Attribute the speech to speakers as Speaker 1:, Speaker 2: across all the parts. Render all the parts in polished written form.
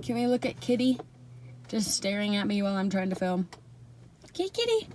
Speaker 1: Can we look at Kitty? Just staring at me while I'm trying to film. Okay, Kitty.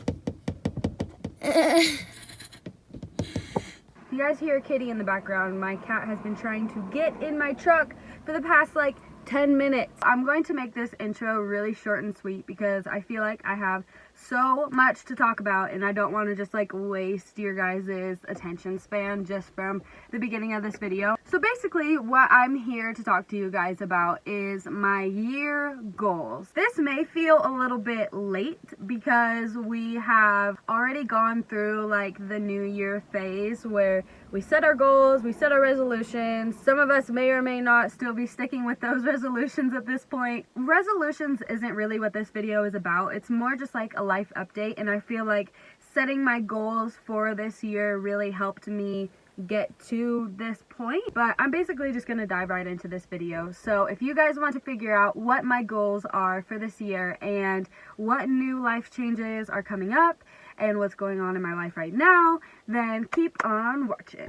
Speaker 1: You guys hear Kitty in the background. My cat has been trying to get in my truck for the past like 10 minutes. I'm going to make this intro really short and sweet because I feel like I have so much to talk about and I don't want to just like waste your guys' attention span just from the beginning of this video. So basically what I'm here to talk to you guys about is my year goals. This may feel a little bit late because we have already gone through like the new year phase where we set our goals, we set our resolutions. Some of us may or may not still be sticking with those resolutions at this point. Resolutions isn't really what this video is about. It's more just like a life update, and I feel like setting my goals for this year really helped me get to this point. But I'm basically just gonna dive right into this video. So if you guys want to figure out what my goals are for this year and what new life changes are coming up and what's going on in my life right now, then keep on watching.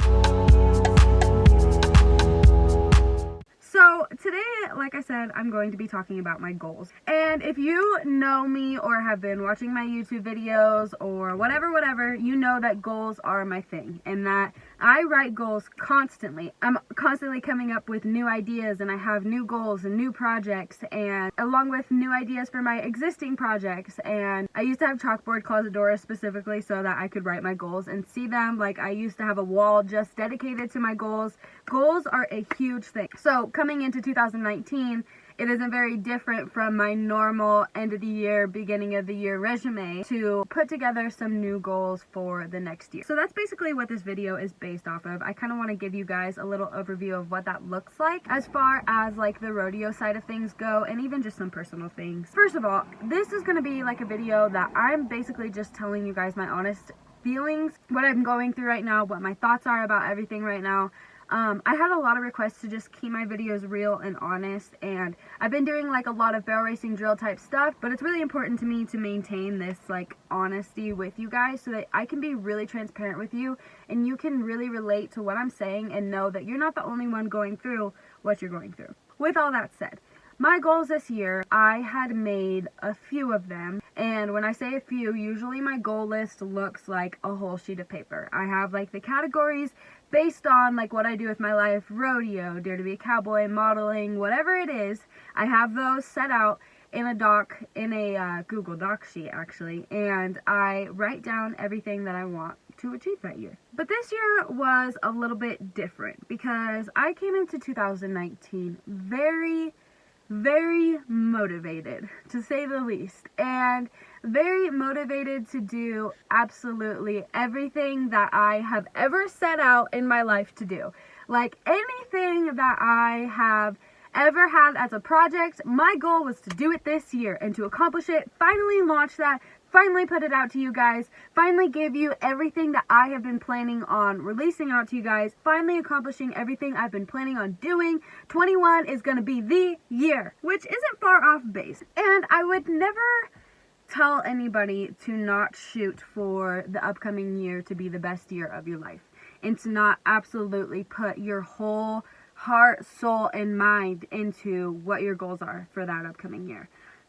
Speaker 1: So today, like I said, I'm going to be talking about my goals. And if you know me or have been watching my YouTube videos or whatever, you know that goals are my thing and that I write goals constantly. I'm constantly coming up with new ideas and I have new goals and new projects, and along with new ideas for my existing projects. And I used to have chalkboard closet doors specifically so that I could write my goals and see them. Like I used to have a wall just dedicated to my goals. Goals are a huge thing. So coming into 2019, it isn't very different from my normal end of the year, beginning of the year resume to put together some new goals for the next year. So that's basically what this video is based off of. I kind of want to give you guys a little overview of what that looks like as far as like the rodeo side of things go, and even just some personal things. First of all, this is going to be like a video that I'm basically just telling you guys my honest feelings, what I'm going through right now, what my thoughts are about everything right now. I had a lot of requests to just keep my videos real and honest, and I've been doing like a lot of barrel racing drill type stuff, but it's really important to me to maintain this like honesty with you guys so that I can be really transparent with you and you can really relate to what I'm saying and know that you're not the only one going through what you're going through. With all that said, my goals this year, I had made a few of them, and when I say a few, usually my goal list looks like a whole sheet of paper. I have like the categories based on like what I do with my life, rodeo, dare to be a cowboy, modeling, whatever it is. I have those set out in a doc, in a Google Doc sheet actually, and I write down everything that I want to achieve that year. But this year was a little bit different because I came into 2019 very motivated, to say the least, and very motivated to do absolutely everything that I have ever set out in my life to do. Like anything that I have ever had as a project, my goal was to do it this year and to accomplish it, finally launch that, finally put it out to you guys, finally give you everything that I have been planning on releasing out to you guys, finally accomplishing everything I've been planning on doing. 21 is going to be the year, which isn't far off base. And I would never tell anybody to not shoot for the upcoming year to be the best year of your life and to not absolutely put your whole heart, soul, and mind into what your goals are for that upcoming year.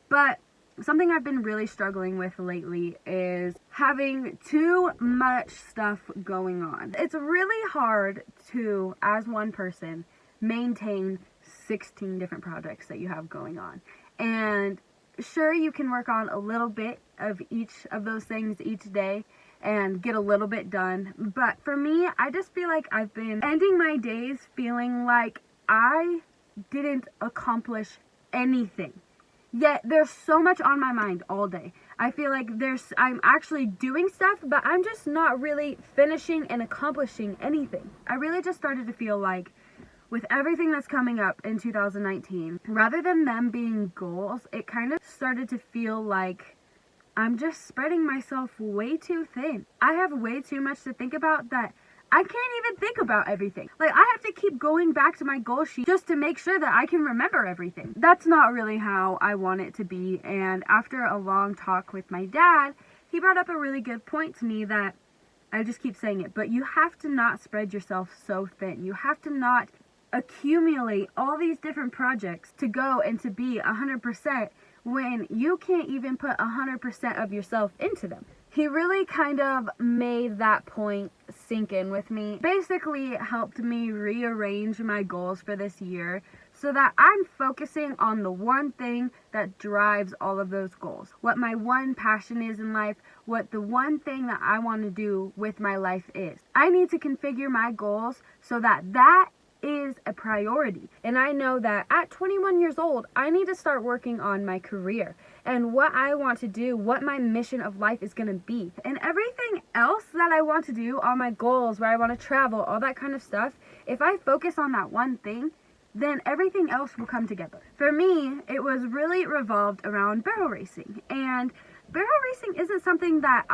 Speaker 1: But something I've been really struggling with lately is having too much stuff going on. It's really hard to, as one person, maintain 16 different projects that you have going on. And sure, you can work on a little bit of each of those things each day and get a little bit done. But for me, I just feel like I've been ending my days feeling like I didn't accomplish anything. Yet there's so much on my mind all day. I feel like I'm actually doing stuff, but I'm just not really finishing and accomplishing anything. I really just started to feel like with everything that's coming up in 2019, rather than them being goals, it kind of started to feel like I'm just spreading myself way too thin. I have way too much to think about that I can't even think about everything. Like, I have to keep going back to my goal sheet just to make sure that I can remember everything. That's not really how I want it to be. And after a long talk with my dad, he brought up a really good point to me that I just keep saying it, but you have to not spread yourself so thin. You have to not accumulate all these different projects to go and to be 100% when you can't even put 100% of yourself into them? He really kind of made that point sink in with me. Basically helped me rearrange my goals for this year so that I'm focusing on the one thing that drives all of those goals. What my one passion is in life, what the one thing that I want to do with my life is. I need to configure my goals so that that is a priority. And I know that at 21 years old, I need to start working on my career and what I want to do, what my mission of life is going to be. And everything else that I want to do, all my goals, where I want to travel, all that kind of stuff, if I focus on that one thing, then everything else will come together. For me, it was really revolved around barrel racing. And barrel racing isn't something that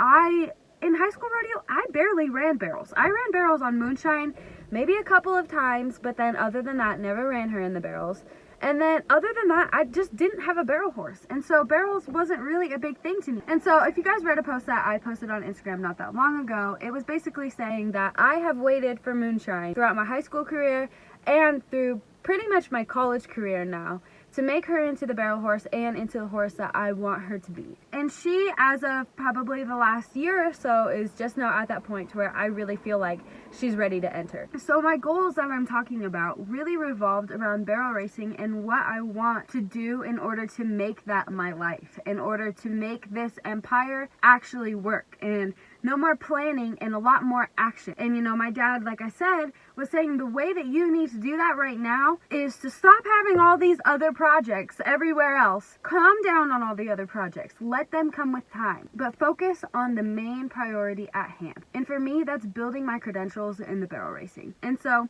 Speaker 1: in high school rodeo, I barely ran barrels. I ran barrels on moonshine maybe a couple of times, but then other than that, never ran her in the barrels. And then other than that, I just didn't have a barrel horse. And so barrels wasn't really a big thing to me. And so if you guys read a post that I posted on Instagram not that long ago, it was basically saying that I have waited for moonshine throughout my high school career and through pretty much my college career now to make her into the barrel horse and into the horse that I want her to be. And she, as of probably the last year or so, is just now at that point to where I really feel like she's ready to enter. So my goals that I'm talking about really revolved around barrel racing and what I want to do in order to make that my life, in order to make this empire actually work. And no more planning and a lot more action. And my dad, like I said, was saying the way that you need to do that right now is to stop having all these other projects everywhere else. Calm down on all the other projects. Let them come with time. But focus on the main priority at hand. And for me, that's building my credentials in the barrel racing. And so,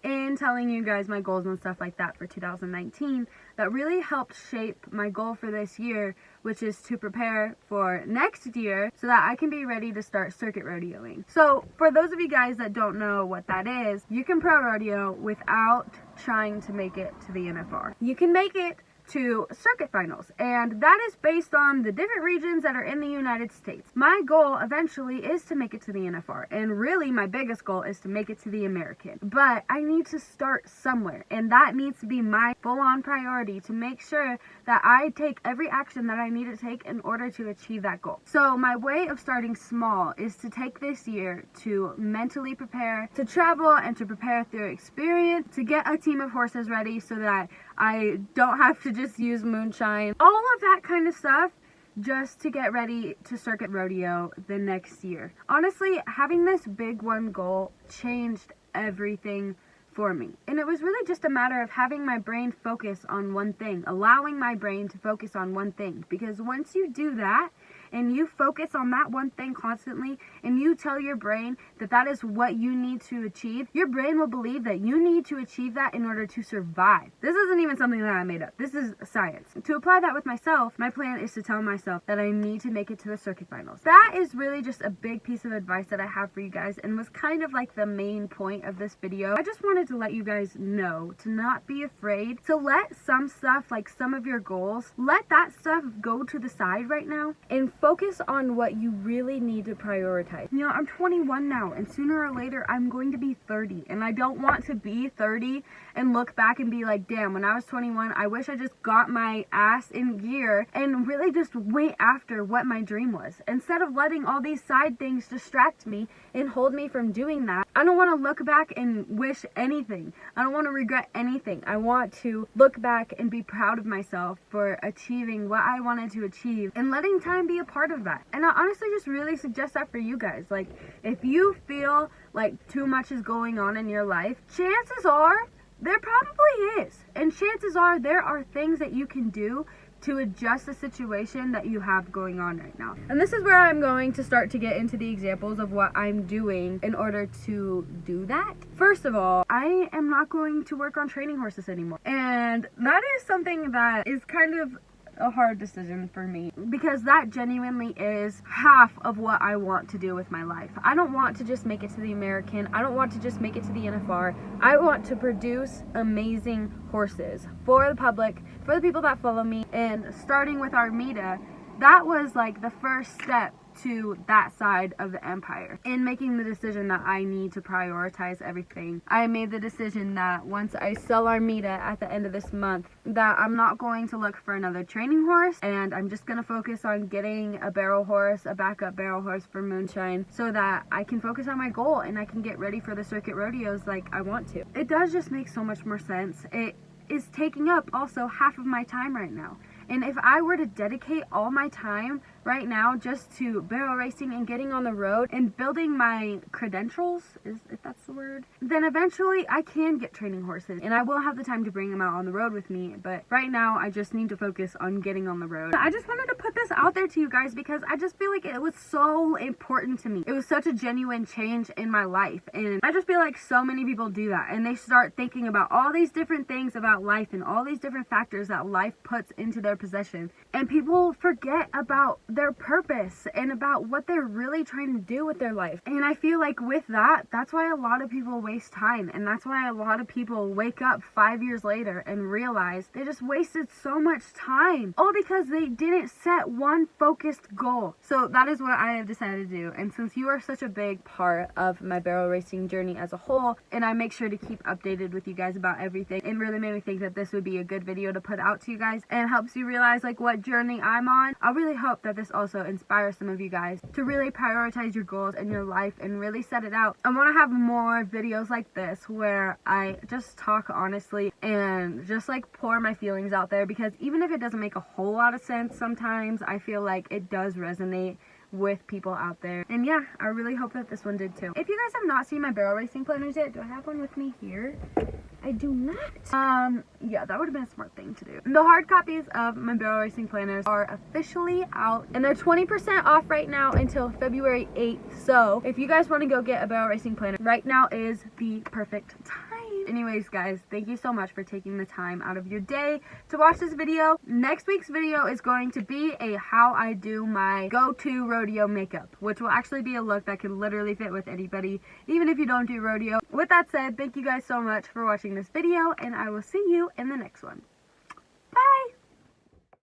Speaker 1: in telling you guys my goals and stuff like that for 2019, that really helped shape my goal for this year, which is to prepare for next year so that I can be ready to start circuit rodeoing. So for those of you guys that don't know what that is, you can pro rodeo without trying to make it to the NFR. You can make it to circuit finals, and that is based on the different regions that are in the United States. My goal eventually is to make it to the NFR, and really my biggest goal is to make it to the American. But I need to start somewhere, and that needs to be my full-on priority to make sure that I take every action that I need to take in order to achieve that goal. So my way of starting small is to take this year to mentally prepare, to travel and to prepare through experience, to get a team of horses ready so that I don't have to just use moonshine, all of that kind of stuff, just to get ready to circuit rodeo the next year. Honestly, having this big one goal changed everything for me. And it was really just a matter of having my brain focus on one thing, allowing my brain to focus on one thing. Because once you do that, and you focus on that one thing constantly, and you tell your brain that that is what you need to achieve, your brain will believe that you need to achieve that in order to survive. This isn't even something that I made up. This is science. To apply that with myself, my plan is to tell myself that I need to make it to the circuit finals. That is really just a big piece of advice that I have for you guys, and was kind of like the main point of this video. I just wanted to let you guys know to not be afraid to let some stuff, like some of your goals, let that stuff go to the side right now and focus on what you really need to prioritize. I'm 21 now, and sooner or later I'm going to be 30, and I don't want to be 30 and look back and be like, damn, when I was 21, I wish I just got my ass in gear and really just went after what my dream was. Instead of letting all these side things distract me and hold me from doing that, I don't want to look back and wish anything. I don't want to regret anything. I want to look back and be proud of myself for achieving what I wanted to achieve and letting time be a part of that. And I honestly just really suggest that for you guys. Like, if you feel like too much is going on in your life, chances are there probably is. And chances are there are things that you can do to adjust the situation that you have going on right now. And this is where I'm going to start to get into the examples of what I'm doing in order to do that. First of all, I am not going to work on training horses anymore. And that is something that is kind of a hard decision for me, because that genuinely is half of what I want to do with my life. I don't want to just make it to the American. I don't want to just make it to the NFR. I want to produce amazing horses for the public, for the people that follow me. And starting with Armida, that was like the first step to that side of the empire. In making the decision that I need to prioritize everything, I made the decision that once I sell Armida at the end of this month, that I'm not going to look for another training horse, and I'm just going to focus on getting a barrel horse, a backup barrel horse for Moonshine, so that I can focus on my goal and I can get ready for the circuit rodeos like I want to. It does just make so much more sense. It is taking up also half of my time right now. And if I were to dedicate all my time right now just to barrel racing and getting on the road and building my credentials, if that's the word, then eventually I can get training horses and I will have the time to bring them out on the road with me. But right now I just need to focus on getting on the road. I just wanted to put this out there to you guys because I just feel like it was so important to me. It was such a genuine change in my life, and I just feel like so many people do that and they start thinking about all these different things about life and all these different factors that life puts into their possession, and people forget about their purpose and about what they're really trying to do with their life. And I feel like with that, that's why a lot of people waste time, and that's why a lot of people wake up 5 years later and realize they just wasted so much time, all because they didn't set one focused goal. So that is what I have decided to do. And since you are such a big part of my barrel racing journey as a whole, and I make sure to keep updated with you guys about everything, it really made me think that this would be a good video to put out to you guys and helps you realize like what journey I'm on. I really hope that this also inspires some of you guys to really prioritize your goals in your life and really set it out. I want to have more videos like this where I just talk honestly and just like pour my feelings out there, because even if it doesn't make a whole lot of sense, sometimes I feel like it does resonate with people out there. And yeah, I really hope that this one did too. If you guys have not seen my barrel racing planners yet, do I have one with me here? I do not. Yeah, that would have been a smart thing to do. The hard copies of my barrel racing planners are officially out, and they're 20% off right now until February 8th. So if you guys want to go get a barrel racing planner, right now is the perfect time. Anyways, guys, thank you so much for taking the time out of your day to watch this video. Next week's video is going to be a how I do my go-to rodeo makeup, which will actually be a look that can literally fit with anybody, even if you don't do rodeo. With that said, thank you guys so much for watching this video, and I will see you in the next one.